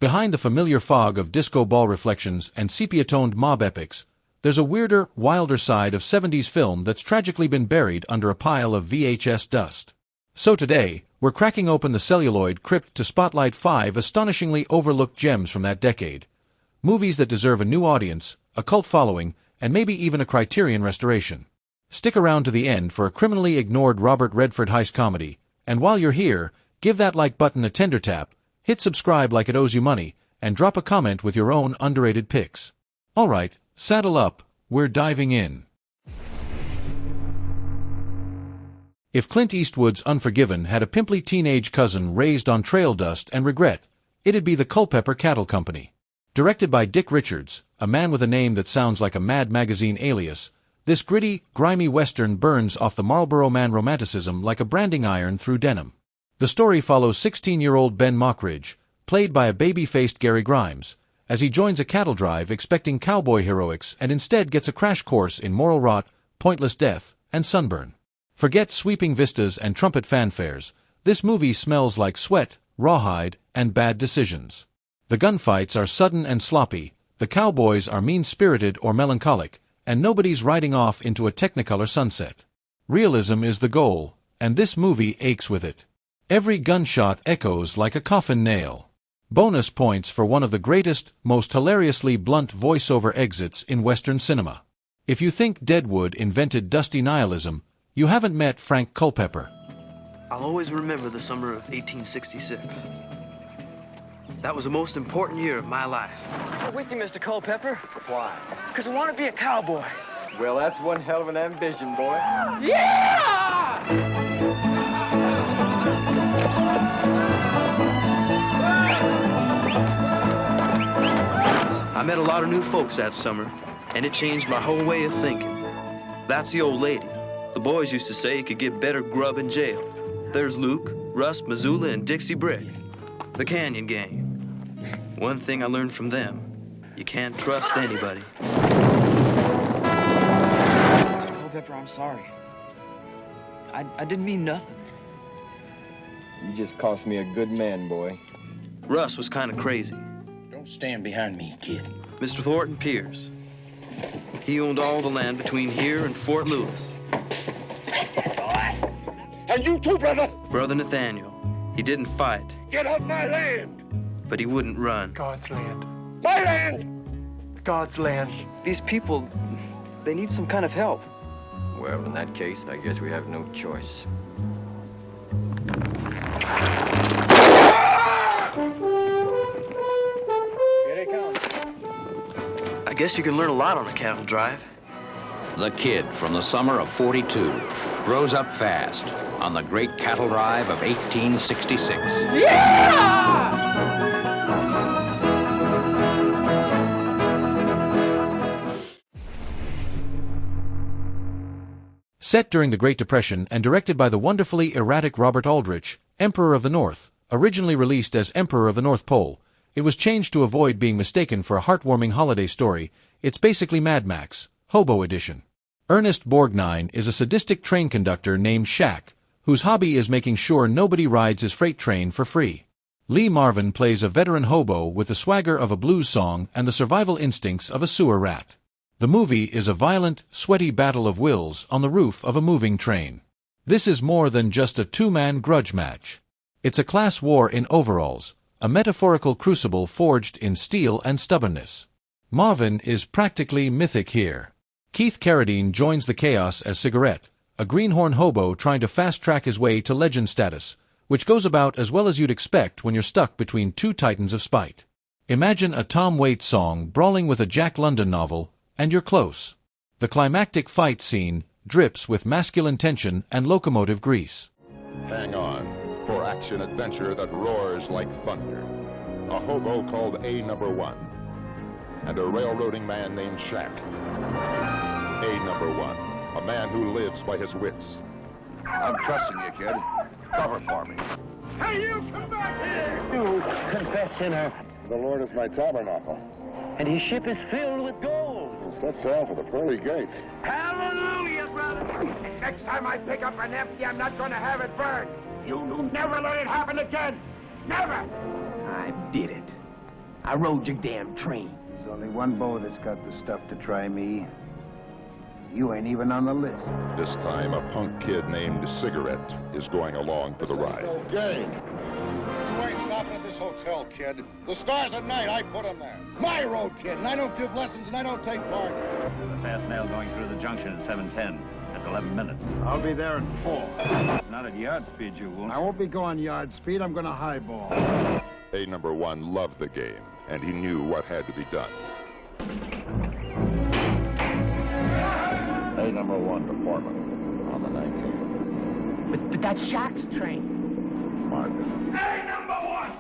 Behind the familiar fog of disco ball reflections and sepia-toned mob epics, there's a weirder, wilder side of 70s film that's tragically been buried under a pile of VHS dust. So today, we're cracking open the celluloid crypt to spotlight 5 astonishingly overlooked gems from that decade. Movies that deserve a new audience, a cult following, and maybe even a Criterion restoration. Stick around to the end for a criminally ignored Robert Redford heist comedy, and while you're here, give that like button a tender tap, hit subscribe like it owes you money, and drop a comment with your own underrated picks. Alright, saddle up, we're diving in. If Clint Eastwood's Unforgiven had a pimply teenage cousin raised on trail dust and regret, it'd be the Culpepper Cattle Company. Directed by Dick Richards, a man with a name that sounds like a Mad Magazine alias, this gritty, grimy western burns off the Marlboro Man romanticism like a branding iron through denim. The story follows 16-year-old Ben Mockridge, played by a baby-faced Gary Grimes, as he joins a cattle drive expecting cowboy heroics and instead gets a crash course in moral rot, pointless death, and sunburn. Forget sweeping vistas and trumpet fanfares, this movie smells like sweat, rawhide, and bad decisions. The gunfights are sudden and sloppy, the cowboys are mean-spirited or melancholic, and nobody's riding off into a technicolor sunset. Realism is the goal, and this movie aches with it. Every gunshot echoes like a coffin nail. Bonus points for one of the greatest, most hilariously blunt voiceover exits in Western cinema. If you think Deadwood invented dusty nihilism, you haven't met Frank Culpepper. I'll always remember the summer of 1866. That was the most important year of my life. I'm with you, Mr. Culpepper. Why? Because I want to be a cowboy. Well, that's one hell of an ambition, boy. Yeah! I met a lot of new folks that summer, and it changed my whole way of thinking. That's the old lady. The boys used to say you could get better grub in jail. There's Luke, Russ, Missoula, and Dixie Brick. The Canyon Gang. One thing I learned from them, you can't trust anybody. Mr. Culpepper, I'm sorry. I didn't mean nothing. You just cost me a good man, boy. Russ was kind of crazy. Don't stand behind me, kid. Mr. Thornton Pierce. He owned all the land between here and Fort Lewis. And you too, brother. Brother Nathaniel. He didn't fight, Get off my land. but he wouldn't run. God's land. My land. God's land. These people, they need some kind of help. Well, in that case, I guess we have no choice. Here he comes. I guess you can learn a lot on a cattle drive. The kid from the summer of '42 grows up fast on the great cattle drive of 1866. Set during the Great Depression and directed by the wonderfully erratic Robert Aldrich, Emperor of the North, originally released as Emperor of the North Pole, it was changed to avoid being mistaken for a heartwarming holiday story. It's basically Mad Max, Hobo Edition. Ernest Borgnine is a sadistic train conductor named Shaq, whose hobby is making sure nobody rides his freight train for free. Lee Marvin plays a veteran hobo with the swagger of a blues song and the survival instincts of a sewer rat. The movie is a violent, sweaty battle of wills on the roof of a moving train. This is more than just a two-man grudge match. It's a class war in overalls, a metaphorical crucible forged in steel and stubbornness. Marvin is practically mythic here. Keith Carradine joins the chaos as Cigarette, a greenhorn hobo trying to fast-track his way to legend status, which goes about as well as you'd expect when you're stuck between two titans of spite. Imagine a Tom Waits song brawling with a Jack London novel, and you're close. The climactic fight scene drips with masculine tension and locomotive grease. Hang on for action-adventure that roars like thunder. A hobo called A Number 1, and a railroading man named Shaq. A Number 1, a man who lives by his wits. I'm trusting you, kid. Cover for me. Hey, you come back here! You confess, sinner, The Lord is my tabernacle. and his ship is filled with gold. Set sail for the pearly gates. Hallelujah, brother! Next time I pick up an empty, I'm not going to have it burned. You'll never let it happen again. Never! I did it. I rode your damn train. There's only one boy that's got the stuff to try me. You ain't even on the list. This time, a punk kid named Cigarette is going along for the ride. Okay. You ain't stopping at this hotel, kid. The stars at night, I put them there. My road, kid, and I don't give lessons and I don't take part. The fast mail going through the junction at 7:10. That's 11 minutes. I'll be there at 4. Not at yard speed, you won't. I won't be going yard speed. I'm going to highball. A number 1 loved the game, and he knew what had to be done. A number 1 to Foreman on the 19th. But that's Shark's train. Marcus. A number 1!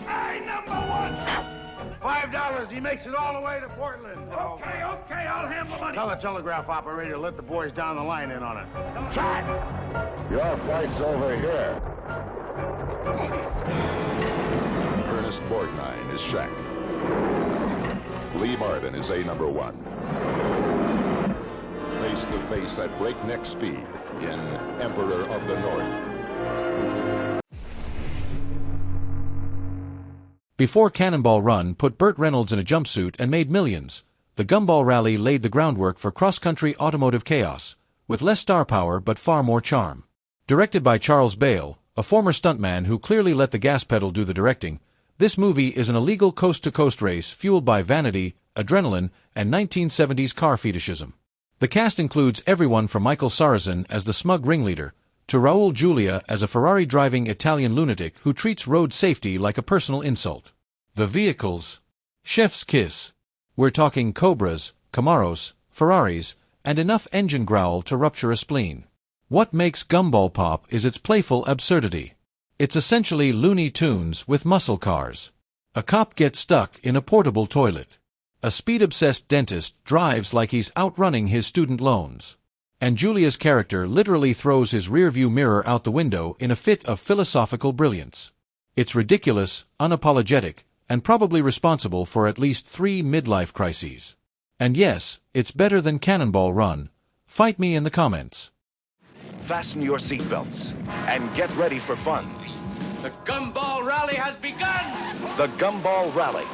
A number 1! $5. He makes it all the way to Portland. Okay, I'll handle the money. Tell the telegraph operator to let the boys down the line in on it. Shot! Your flight's over here. Ernest Borgnine is Shaq. Lee Marvin is A number 1. Face to face at breakneck speed in Emperor of the North. Before Cannonball Run put Burt Reynolds in a jumpsuit and made millions, the Gumball Rally laid the groundwork for cross-country automotive chaos, with less star power but far more charm. Directed by Charles Bale, a former stuntman who clearly let the gas pedal do the directing, this movie is an illegal coast-to-coast race fueled by vanity, adrenaline, and 1970s car fetishism. The cast includes everyone from Michael Sarrazin as the smug ringleader, to Raul Julia as a Ferrari-driving Italian lunatic who treats road safety like a personal insult. The vehicles. Chef's kiss. We're talking Cobras, Camaros, Ferraris, and enough engine growl to rupture a spleen. What makes Gumball pop is its playful absurdity. It's essentially Looney Tunes with muscle cars. A cop gets stuck in a portable toilet. A speed-obsessed dentist drives like he's outrunning his student loans. And Julia's character literally throws his rearview mirror out the window in a fit of philosophical brilliance. It's ridiculous, unapologetic, and probably responsible for at least 3 midlife crises. And yes, it's better than Cannonball Run. Fight me in the comments. Fasten your seatbelts and get ready for fun. The Gumball Rally has begun! The Gumball Rally.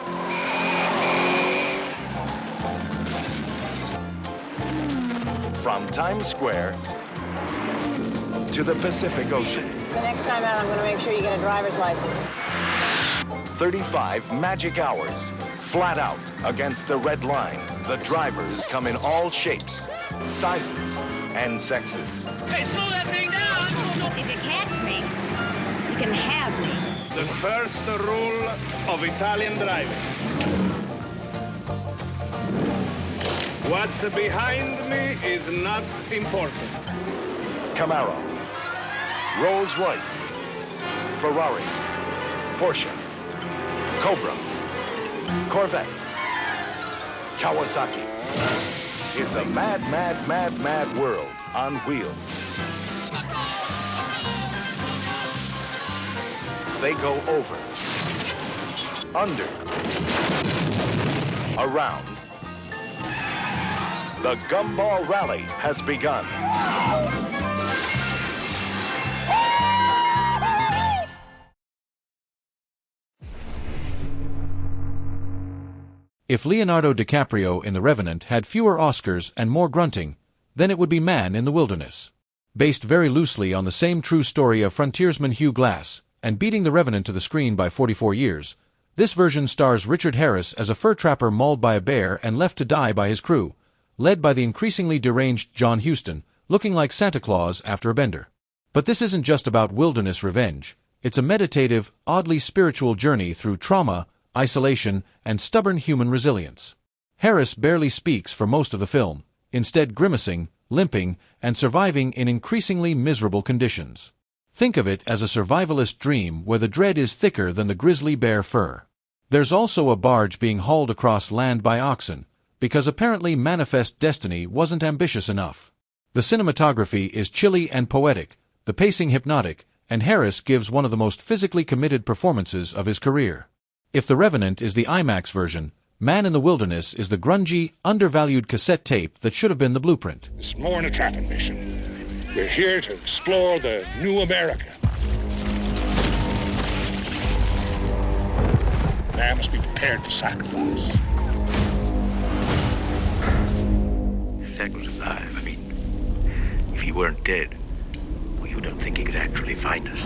From Times Square to the Pacific Ocean. The next time out, I'm going to make sure you get a driver's license. 35 magic hours, flat out against the red line. The drivers come in all shapes, sizes, and sexes. Hey, slow that thing down! If you catch me, you can have me. The first rule of Italian driving. What's behind me is not important. Camaro, Rolls-Royce, Ferrari, Porsche, Cobra, Corvettes, Kawasaki. It's a mad, mad, mad, mad world on wheels. They go over, under, around. The Gumball Rally has begun. If Leonardo DiCaprio in The Revenant had fewer Oscars and more grunting, then it would be Man in the Wilderness. Based very loosely on the same true story of frontiersman Hugh Glass, and beating The Revenant to the screen by 44 years, this version stars Richard Harris as a fur trapper mauled by a bear and left to die by his crew, led by the increasingly deranged John Huston, looking like Santa Claus after a bender. But this isn't just about wilderness revenge. It's a meditative, oddly spiritual journey through trauma, isolation, and stubborn human resilience. Harris barely speaks for most of the film, instead grimacing, limping, and surviving in increasingly miserable conditions. Think of it as a survivalist dream where the dread is thicker than the grizzly bear fur. There's also a barge being hauled across land by oxen, because apparently Manifest Destiny wasn't ambitious enough. The cinematography is chilly and poetic, the pacing hypnotic, and Harris gives one of the most physically committed performances of his career. If The Revenant is the IMAX version, Man in the Wilderness is the grungy, undervalued cassette tape that should have been the blueprint. It's more than a trapping mission. We're here to explore the new America. man must be prepared to sacrifice. If Zack was alive, if he weren't dead, well, you don't think he could actually find us?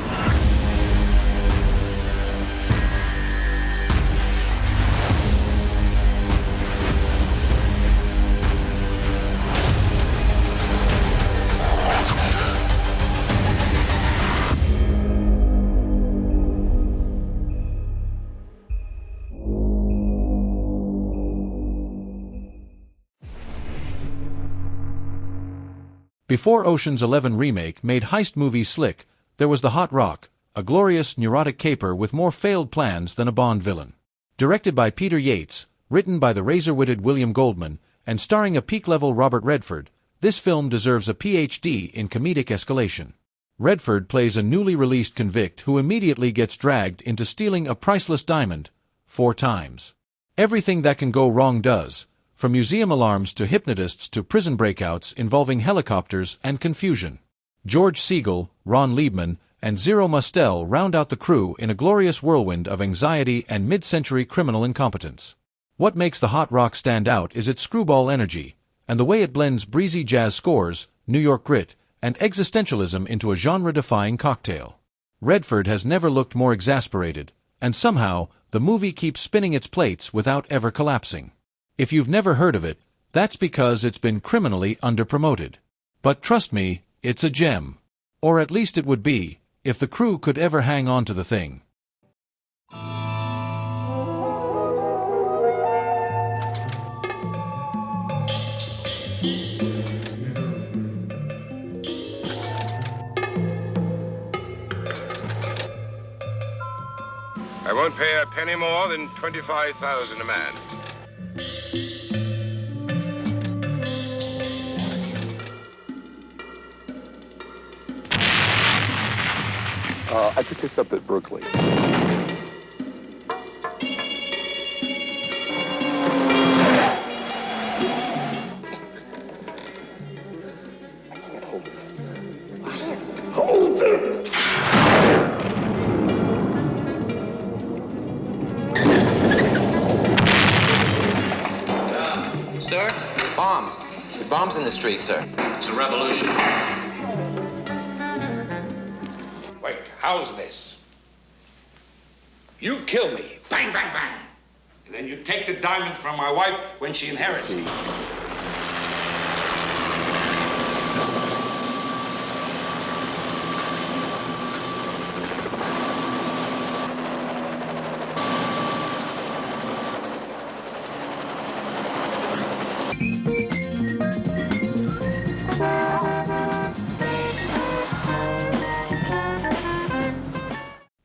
Before Ocean's 11 remake made heist movies slick, there was The Hot Rock, a glorious, neurotic caper with more failed plans than a Bond villain. Directed by Peter Yates, written by the razor-witted William Goldman, and starring a peak-level Robert Redford, this film deserves a PhD in comedic escalation. Redford plays a newly released convict who immediately gets dragged into stealing a priceless diamond 4 times. Everything that can go wrong does, from museum alarms to hypnotists to prison breakouts involving helicopters and confusion. George Segal, Ron Liebman, and Zero Mostel round out the crew in a glorious whirlwind of anxiety and mid-century criminal incompetence. What makes The Hot Rock stand out is its screwball energy, and the way it blends breezy jazz scores, New York grit, and existentialism into a genre-defying cocktail. Redford has never looked more exasperated, and somehow, the movie keeps spinning its plates without ever collapsing. If you've never heard of it, that's because it's been criminally underpromoted. But trust me, it's a gem. Or at least it would be, if the crew could ever hang on to the thing. I won't pay a penny more than $25,000 a man. I picked this up at Berkeley. Hold it! Sir, bombs. The bombs in the street, sir. It's a revolution. Wait, how's this? You kill me, bang, bang, bang. And then you take the diamond from my wife when she inherits me.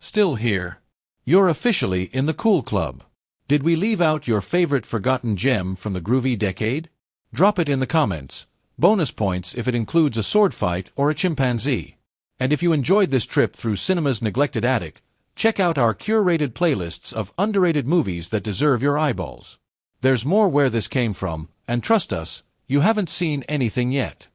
Still here. You're officially in the cool club. Did we leave out your favorite forgotten gem from the groovy decade? Drop it in the comments. Bonus points if it includes a sword fight or a chimpanzee. And if you enjoyed this trip through cinema's neglected attic, check out our curated playlists of underrated movies that deserve your eyeballs. There's more where this came from, and trust us, you haven't seen anything yet.